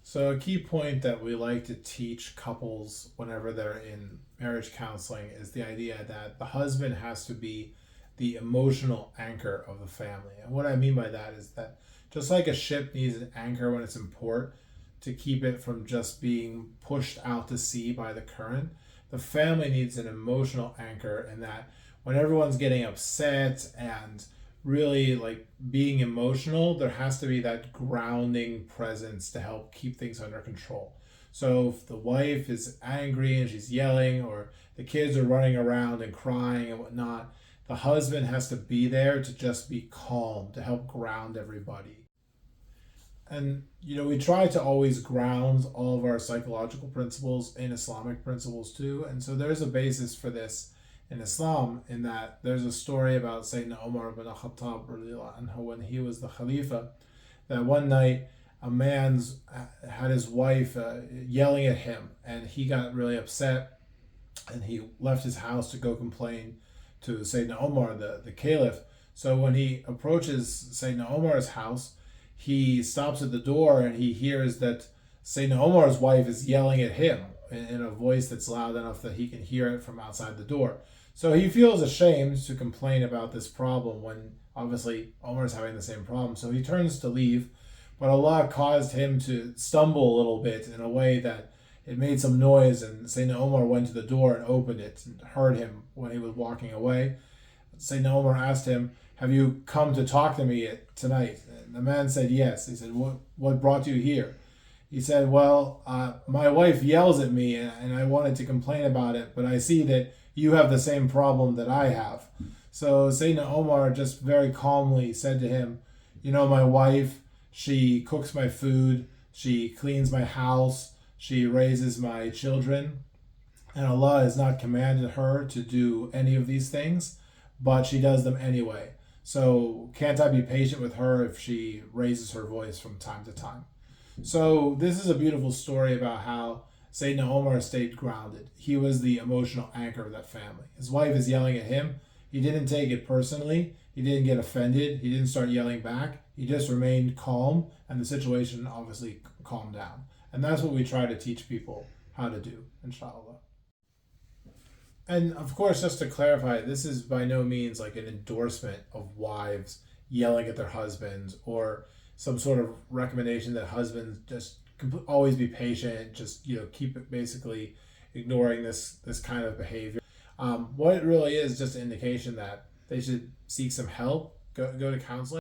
So, a key point that we like to teach couples whenever they're in marriage counseling is the idea that the husband has to be the emotional anchor of the family. And what I mean by that is that just like a ship needs an anchor when it's in port to keep it from just being pushed out to sea by the current, the family needs an emotional anchor in that when everyone's getting upset and really like being emotional, there has to be that grounding presence to help keep things under control. So if the wife is angry and she's yelling, or the kids are running around and crying and whatnot, the husband has to be there to just be calm to help ground everybody. And we try to always ground all of our psychological principles in Islamic principles too. And so there's a basis for this in Islam, in that there's a story about Sayyidina Umar ibn Khattab when he was the Khalifa, that one night a man's had his wife yelling at him, and he got really upset, and he left his house to go complain to Sayyidina Umar, the caliph. So when he approaches Sayyidina Umar's house, he stops at the door and he hears that Sayyidina Umar's wife is yelling at him in a voice that's loud enough that he can hear it from outside the door. So he feels ashamed to complain about this problem when obviously Omar's having the same problem. So he turns to leave, but Allah caused him to stumble a little bit in a way that it made some noise, and Sayyidina Omar went to the door and opened it and heard him when he was walking away. Sayyidina Omar asked him, "Have you come to talk to me tonight?" And the man said, "Yes." He said, "What brought you here?" He said, "Well, my wife yells at me and I wanted to complain about it, but I see that you have the same problem that I have." So Sayyidina Omar just very calmly said to him, "My wife, she cooks my food, she cleans my house, she raises my children, and Allah has not commanded her to do any of these things, but she does them anyway. So can't I be patient with her if she raises her voice from time to time?" So this is a beautiful story about how Sayyidina Omar stayed grounded. He was the emotional anchor of that family. His wife is yelling at him. He didn't take it personally. He didn't get offended. He didn't start yelling back. He just remained calm, and the situation obviously calmed down. And that's what we try to teach people how to do, inshallah. And of course, just to clarify, this is by no means like an endorsement of wives yelling at their husbands, or some sort of recommendation that husbands just always be patient, just keep it, basically ignoring this kind of behavior. What it really is, just an indication that they should seek some help, go to counseling.